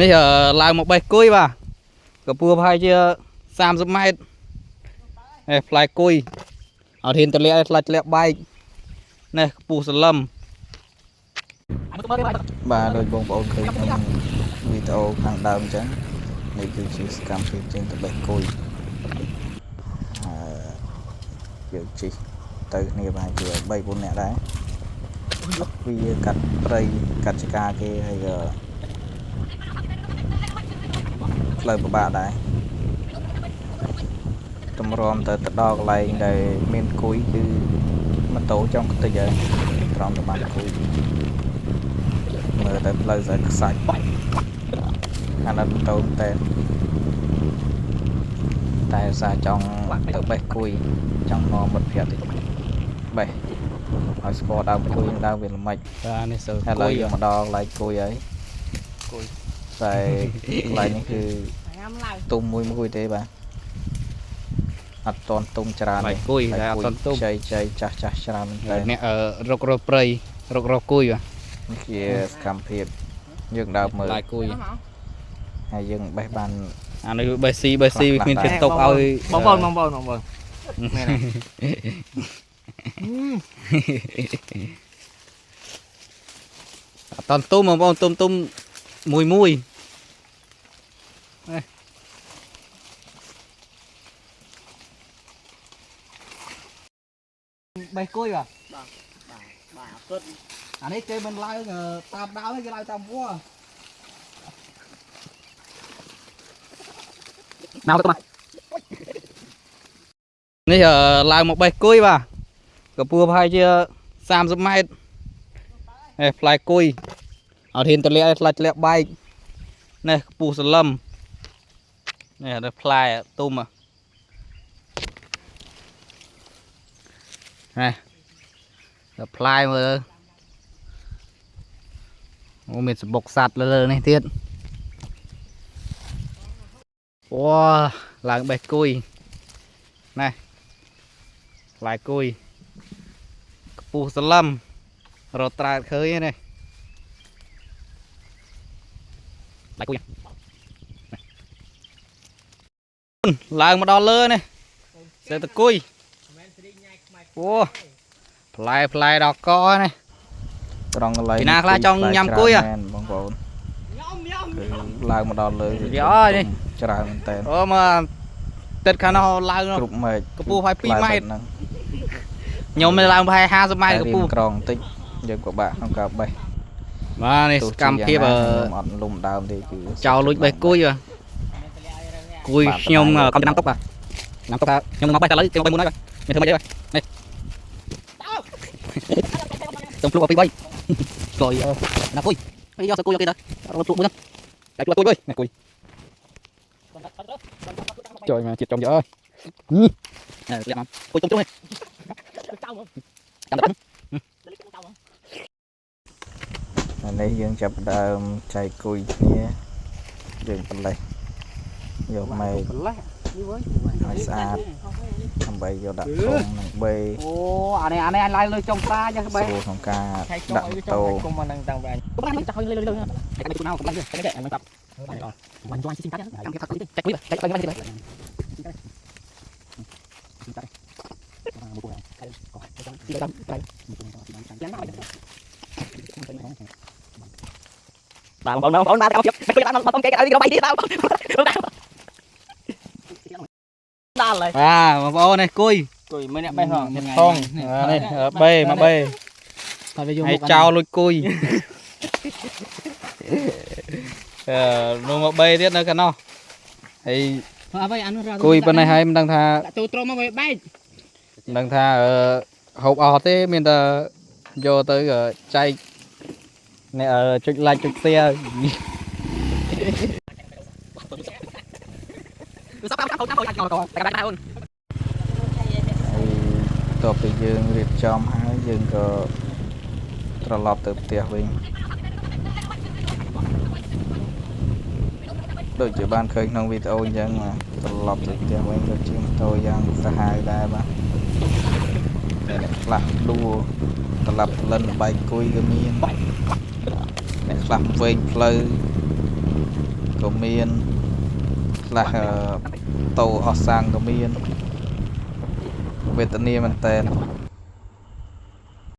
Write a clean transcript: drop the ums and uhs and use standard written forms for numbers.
នេះឡើងមកបេះគុយបាទកំពស់ប្រហែលជា30 ម៉ែត្រផ្លែគុយអត់ហ៊ានទម្លាក់ឲ្យខ្លាចធ្លាក់បែកនេះខ្ពស់សលឹមបាទដោយបងប្អូនឃើញក្នុងវីដេអូខាងដើមអញ្ចឹងនេះគឺជាសកម្មភាពជាងទៅបេះគុយយើងជិះទៅគ្នាប្រហែលជា3-4 នាក់ដែរវាកាត់ព្រៃកាត់ចកាគេហើយផ្លូវពិបាកដែរតម្រាំទៅដល់កន្លែងដែលមានគុយគឺម៉ូតូចង់ខ្ទេចហើយត្រង់ទៅបានគុយមើលទៅផ្លូវស្អិតខ្សាច់អាណិតម៉ូតូតែសារចង់ទៅបេះគុយចង់នាំមិត្តភក្តិទៅបេះឲ្យស្គាល់ដើមគុយដើមវាល្មិចបាទនេះសូវឥឡូវយើងមកដល់កន្លែងគុយហើយគុយតែកន្លែងនេះគឺទុំមួយទេបាទអត់តន់ទុំច្រើនទេគុយតែអត់តន់ទុំចៃចាស់ច្រើនតែអ្នករករកព្រៃរករកគុយបាទនេះជាសកម្មភាពយើងដើរមើលឡាយគុយហើយយើងបេះបានអានេះបេះស៊ីវាគ្មានគេຕົកឲ្យបងប្អូនមែនអត់តន់ទុំបងប្អូនទុំមួយបេះគុយបាទគាត់អានេះគេមិនឡើងតាមដើមទេគេឡើងតាមវល្លិមកទៅមកនេះឡើងមកបេះគុយបាទកំពស់ប្រហែលជា30 ម៉ែត្រផ្លែគុយអត់ហ៊ានទម្លាក់ឲ្យខ្លាចធ្លាក់បែកនេះខ្ពស់សលឹមនេះផ្លែទុំដល់ផ្លែមើលអូមានសបុកសัตว์លើនេះទៀតវ៉ាឡើងបេះគុយនេះផ្លែគុយខ្ពស់សលឹមរត់ត្រើតឃើញនេះផ្លែគុយឡើងមកដល់លើនេះសេតគុយអូផ្លែដល់កនេះត្រង់កន្លែងពីណាខ្លះចង់ញ៉ាំគុយបងប្អូនឡើងមកដល់លើនេះច្រើនមែនតើអូមកទឹកខាងនោះឡើងគ្រប់ម៉ែត្រកម្ពស់ហើយ2 ម៉ែត្រខ្ញុំឡើងប្រហែល50 ម៉ែត្រកម្ពស់ក្រងបន្តិចយើងក៏បាក់ក្នុងការបេះបាទនេះសកម្មភាពអត់លំដើមទេគឺចោលលួចបេះគុយខ្ញុំកំចំណាំទុកបាទណាំទុកថាខ្ញុំមកបេះតែឥឡូវគេមកបេះមុនហើយមានធ្វើមិនទេនេះសំភ្លុកពី3ស្គយណាគុយហើយយកសគុយយកគេទៅរត់ភ្លុកមួយហ្នឹងតែភ្លុកគុយនេះគុយចូលមកជាតិចំយកអើលាក់មកគុយទុំនេះនេះយើងចាប់ដើមចែកគុយគ្នាយើងប្រឡេះយកម៉ែឲ្យស្អាតដើម្បីយកដាក់ធុងនឹងបេអូអានេះអញឡាយលើចុងប្រាចាស់បេក្នុងការដាក់ម៉ូតូគុំមកនឹងតាំងវិញគុំមិនចាស់លើតែគេគូណៅកំឡុងទេគេមិនតាប់មិនជួយស៊ីកាត់ចាំគេថាទៅចែកវិញចែកវិញទៅបងបងដាក់កោជិបគេដាក់មកគេឲ្យទៅ3ទៀតដល់ហើយបងប្អូននេះគុយមើលអ្នកបេះផងថងនេះបេមកបេហើយចោលលួចគុយនោះមកបេទៀតនៅខាងនោះហើយគុយប៉ុណ្ណេះហើយមិនដឹងថាទូត្រមមកបែកមិនដឹងថាហូបអស់ទេមានតែយកទៅចែកនេះចុច like ចុច share តបពីយើងរៀបចំហើយយើងក៏ត្រឡប់ទៅផ្ទះវិញដូចជាបានឃើញក្នុងវីដេអូអញ្ចឹងត្រឡប់ទៅផ្ទះវិញក៏ជាម៉ូតូយ៉ាងសាហាវដែរបាទអ្នកខ្លះដួលត្រឡប់លិនបែកគុយក៏មានអ្នកខ្លះវែងផ្លូវ ក៏មានខ្លះតោអស់សាំងក៏មានវេទនាមែនតើ